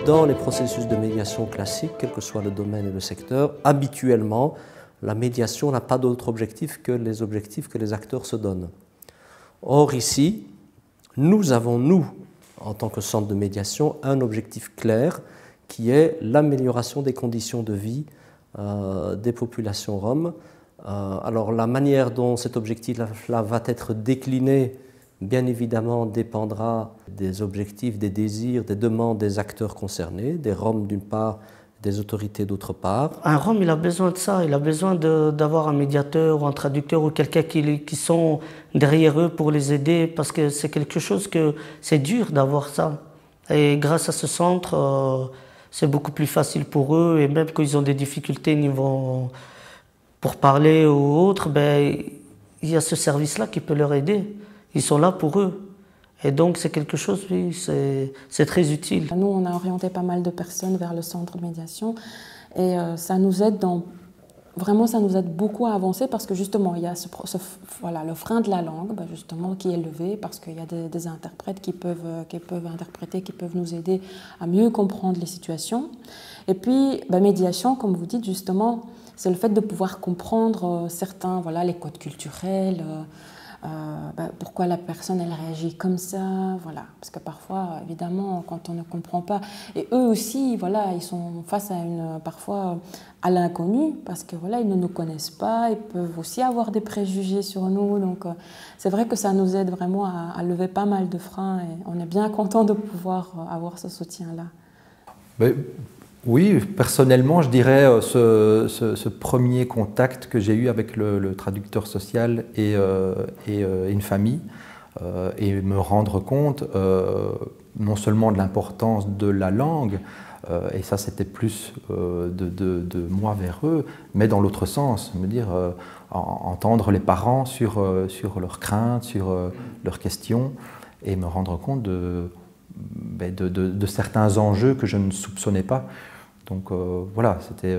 Dans les processus de médiation classiques, quel que soit le domaine et le secteur, habituellement, la médiation n'a pas d'autre objectif que les objectifs que les acteurs se donnent. Or ici, nous avons, nous, en tant que centre de médiation, un objectif clair qui est l'amélioration des conditions de vie des populations roms. Alors la manière dont cet objectif-là va être décliné, bien évidemment, dépendra des objectifs, des désirs, des demandes des acteurs concernés, des Roms d'une part, des autorités d'autre part. Un Rom, il a besoin de ça, il a besoin d'avoir un médiateur ou un traducteur ou quelqu'un qui sont derrière eux pour les aider, parce que c'est quelque chose que c'est dur d'avoir ça. Et grâce à ce centre, c'est beaucoup plus facile pour eux, et même quand ils ont des difficultés pour parler ou autre, ben, il y a ce service-là qui peut leur aider. Ils sont là pour eux. Et donc c'est quelque chose, oui, c'est très utile. Nous, on a orienté pas mal de personnes vers le centre de médiation et ça nous aide vraiment, ça nous aide beaucoup à avancer parce que justement, il y a voilà, le frein de la langue, ben justement, qui est levé parce qu'il y a des interprètes qui peuvent interpréter, qui peuvent nous aider à mieux comprendre les situations. Et puis, ben, médiation, comme vous dites, justement, c'est le fait de pouvoir comprendre certains, voilà, les codes culturels, pourquoi la personne elle réagit comme ça, voilà. Parce que parfois, évidemment, quand on ne comprend pas, et eux aussi, voilà, ils sont face parfois à l'inconnu, parce que voilà, ils ne nous connaissent pas, ils peuvent aussi avoir des préjugés sur nous, donc c'est vrai que ça nous aide vraiment à lever pas mal de freins, et on est bien content de pouvoir avoir ce soutien-là. Oui, personnellement, je dirais ce premier contact que j'ai eu avec le traducteur social et une famille, et me rendre compte non seulement de l'importance de la langue, et ça c'était plus de moi vers eux, mais dans l'autre sens, me dire entendre les parents sur leurs craintes, sur leurs questions, et me rendre compte de certains enjeux que je ne soupçonnais pas. Donc voilà, c'était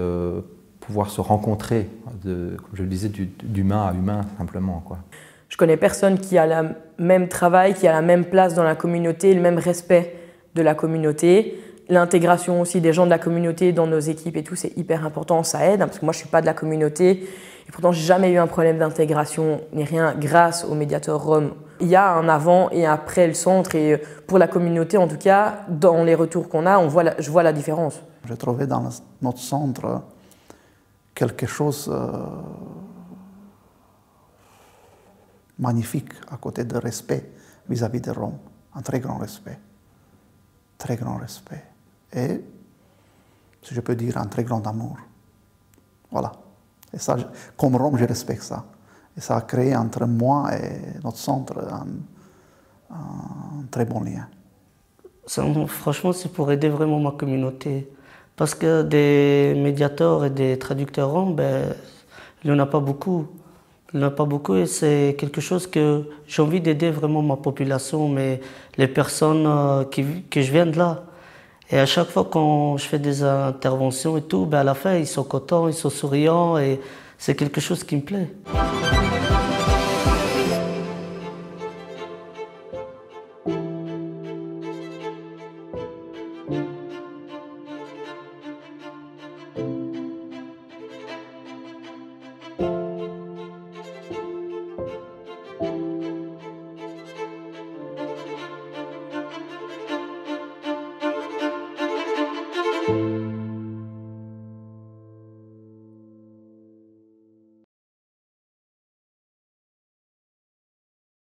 pouvoir se rencontrer, comme je le disais, d'humain à humain simplement, quoi. Je connais personne qui a le même travail, qui a la même place dans la communauté, le même respect de la communauté. L'intégration aussi des gens de la communauté dans nos équipes et tout, c'est hyper important, ça aide, hein, parce que moi je ne suis pas de la communauté et pourtant j'ai jamais eu un problème d'intégration ni rien grâce au médiateur Rom. Il y a un avant et après le centre et pour la communauté en tout cas, dans les retours qu'on a, je vois la différence. J'ai trouvé dans notre centre quelque chose magnifique à côté de respect vis-à-vis des Roms, un très grand respect. Très grand respect. Et, si je peux dire, un très grand amour. Voilà. Et ça, comme Rom, je respecte ça. Et ça a créé entre moi et notre centre un très bon lien. Franchement, c'est pour aider vraiment ma communauté. Parce que des médiateurs et des traducteurs roms, ben, il n'y en a pas beaucoup. Il n'y en a pas beaucoup et c'est quelque chose que j'ai envie d'aider vraiment ma population, mais les personnes que je viens de là. Et à chaque fois quand je fais des interventions et tout, ben à la fin, ils sont contents, ils sont souriants et c'est quelque chose qui me plaît.